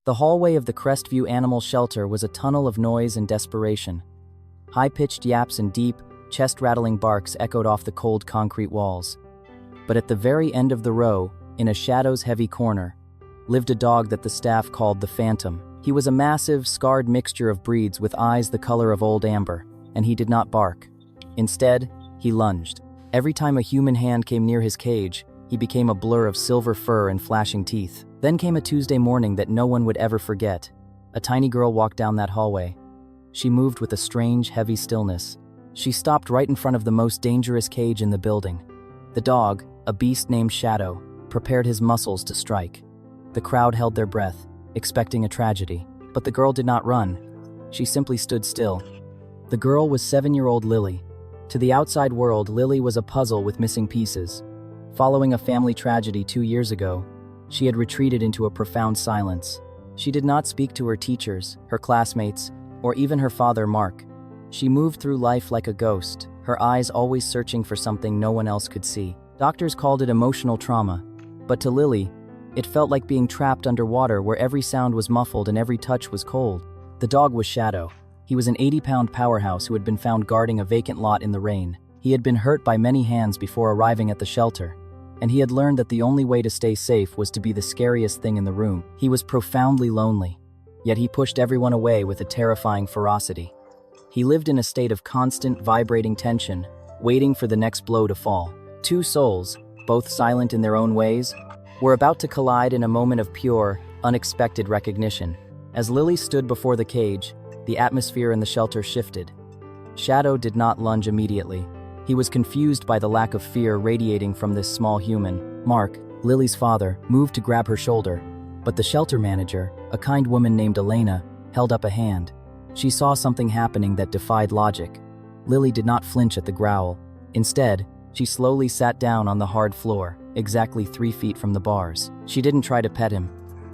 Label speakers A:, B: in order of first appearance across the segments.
A: The hallway of the Crestview Animal Shelter was a tunnel of noise and desperation. High-pitched yaps and deep, chest-rattling barks echoed off the cold concrete walls. But at the very end of the row, in a shadows-heavy corner, lived a dog that the staff called the Phantom. He was a massive, scarred mixture of breeds with eyes the color of old amber, and he did not bark. Instead, he lunged. Every time a human hand came near his cage, he became a blur of silver fur and flashing teeth. Then came a Tuesday morning that no one would ever forget. A tiny girl walked down that hallway. She moved with a strange, heavy stillness. She stopped right in front of the most dangerous cage in the building. The dog, a beast named Shadow, prepared his muscles to strike. The crowd held their breath, expecting a tragedy. But the girl did not run. She simply stood still. The girl was 7-year-old Lily. To the outside world, Lily was a puzzle with missing pieces. Following a family tragedy 2 years ago, she had retreated into a profound silence. She did not speak to her teachers, her classmates, or even her father, Mark. She moved through life like a ghost, her eyes always searching for something no one else could see. Doctors called it emotional trauma, but to Lily, it felt like being trapped underwater where every sound was muffled and every touch was cold. The dog was Shadow. He was an 80-pound powerhouse who had been found guarding a vacant lot in the rain. He had been hurt by many hands before arriving at the shelter, and he had learned that the only way to stay safe was to be the scariest thing in the room. He was profoundly lonely, yet he pushed everyone away with a terrifying ferocity. He lived in a state of constant, vibrating tension, waiting for the next blow to fall. Two souls, both silent in their own ways, were about to collide in a moment of pure, unexpected recognition. As Lily stood before the cage, the atmosphere in the shelter shifted. Shadow did not lunge immediately. He was confused by the lack of fear radiating from this small human. Mark, Lily's father, moved to grab her shoulder, but the shelter manager, a kind woman named Elena, held up a hand. She saw something happening that defied logic. Lily did not flinch at the growl. Instead, she slowly sat down on the hard floor, exactly 3 feet from the bars. She didn't try to pet him.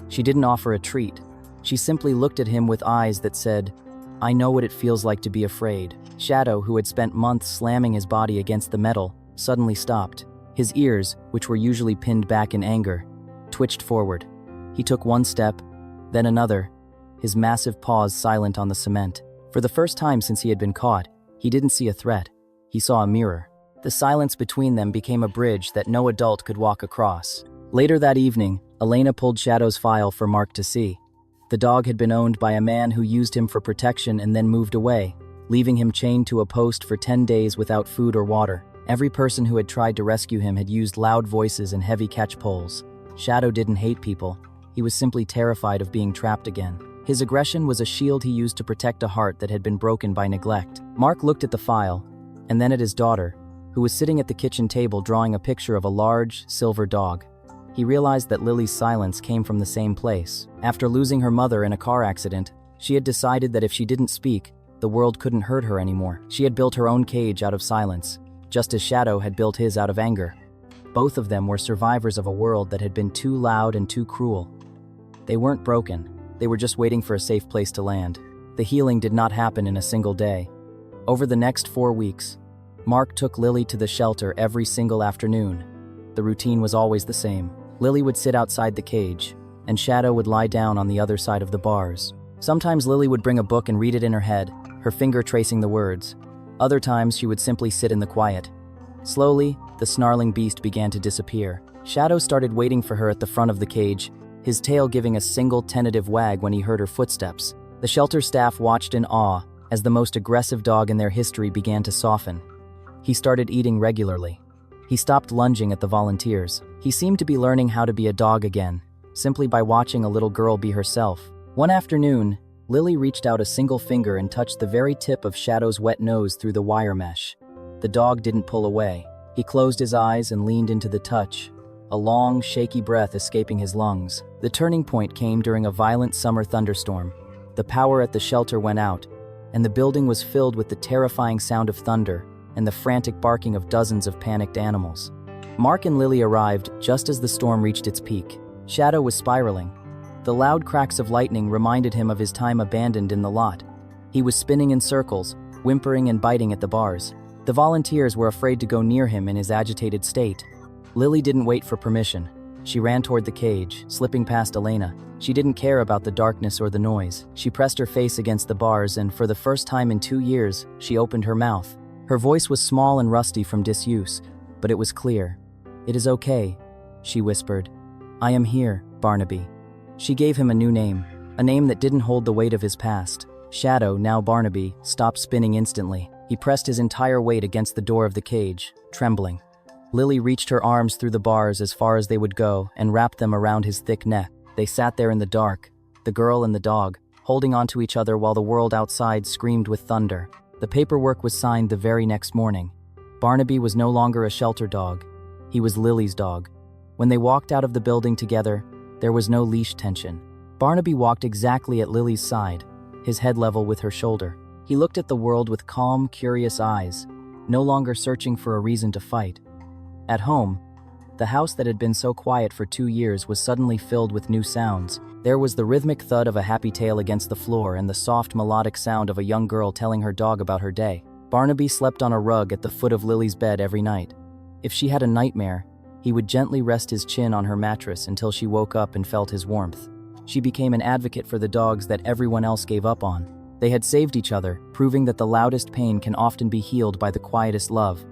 A: She didn't offer a treat. She simply looked at him with eyes that said, "I know what it feels like to be afraid." Shadow, who had spent months slamming his body against the metal, suddenly stopped. His ears, which were usually pinned back in anger, twitched forward. He took one step, then another, his massive paws silent on the cement. For the first time since he had been caught, he didn't see a threat. He saw a mirror. The silence between them became a bridge that no adult could walk across. Later that evening, Elena pulled Shadow's file for Mark to see. The dog had been owned by a man who used him for protection and then moved away, leaving him chained to a post for 10 days without food or water. Every person who had tried to rescue him had used loud voices and heavy catch poles. Shadow didn't hate people. He was simply terrified of being trapped again. His aggression was a shield he used to protect a heart that had been broken by neglect. Mark looked at the file, and then at his daughter, who was sitting at the kitchen table drawing a picture of a large, silver dog. He realized that Lily's silence came from the same place. After losing her mother in a car accident, she had decided that if she didn't speak, the world couldn't hurt her anymore. She had built her own cage out of silence, just as Shadow had built his out of anger. Both of them were survivors of a world that had been too loud and too cruel. They weren't broken, they were just waiting for a safe place to land. The healing did not happen in a single day. Over the next 4 weeks, Mark took Lily to the shelter every single afternoon. The routine was always the same. Lily would sit outside the cage, and Shadow would lie down on the other side of the bars. Sometimes Lily would bring a book and read it in her head, her finger tracing the words. Other times she would simply sit in the quiet. Slowly, the snarling beast began to disappear. Shadow started waiting for her at the front of the cage, his tail giving a single tentative wag when he heard her footsteps. The shelter staff watched in awe as the most aggressive dog in their history began to soften. He started eating regularly. He stopped lunging at the volunteers. He seemed to be learning how to be a dog again, simply by watching a little girl be herself. One afternoon, Lily reached out a single finger and touched the very tip of Shadow's wet nose through the wire mesh. The dog didn't pull away. He closed his eyes and leaned into the touch, a long, shaky breath escaping his lungs. The turning point came during a violent summer thunderstorm. The power at the shelter went out, and the building was filled with the terrifying sound of thunder and the frantic barking of dozens of panicked animals. Mark and Lily arrived just as the storm reached its peak. Shadow was spiraling. The loud cracks of lightning reminded him of his time abandoned in the lot. He was spinning in circles, whimpering and biting at the bars. The volunteers were afraid to go near him in his agitated state. Lily didn't wait for permission. She ran toward the cage, slipping past Elena. She didn't care about the darkness or the noise. She pressed her face against the bars and, for the first time in 2 years, she opened her mouth. Her voice was small and rusty from disuse, but it was clear. "It is okay," she whispered. "I am here, Barnaby." She gave him a new name, a name that didn't hold the weight of his past. Shadow, now Barnaby, stopped spinning instantly. He pressed his entire weight against the door of the cage, trembling. Lily reached her arms through the bars as far as they would go and wrapped them around his thick neck. They sat there in the dark, the girl and the dog, holding onto each other while the world outside screamed with thunder. The paperwork was signed the very next morning. Barnaby was no longer a shelter dog. He was Lily's dog. When they walked out of the building together, there was no leash tension. Barnaby walked exactly at Lily's side, his head level with her shoulder. He looked at the world with calm, curious eyes, no longer searching for a reason to fight. At home, the house that had been so quiet for 2 years was suddenly filled with new sounds. There was the rhythmic thud of a happy tail against the floor and the soft melodic sound of a young girl telling her dog about her day. Barnaby slept on a rug at the foot of Lily's bed every night. If she had a nightmare, he would gently rest his chin on her mattress until she woke up and felt his warmth. She became an advocate for the dogs that everyone else gave up on. They had saved each other, proving that the loudest pain can often be healed by the quietest love.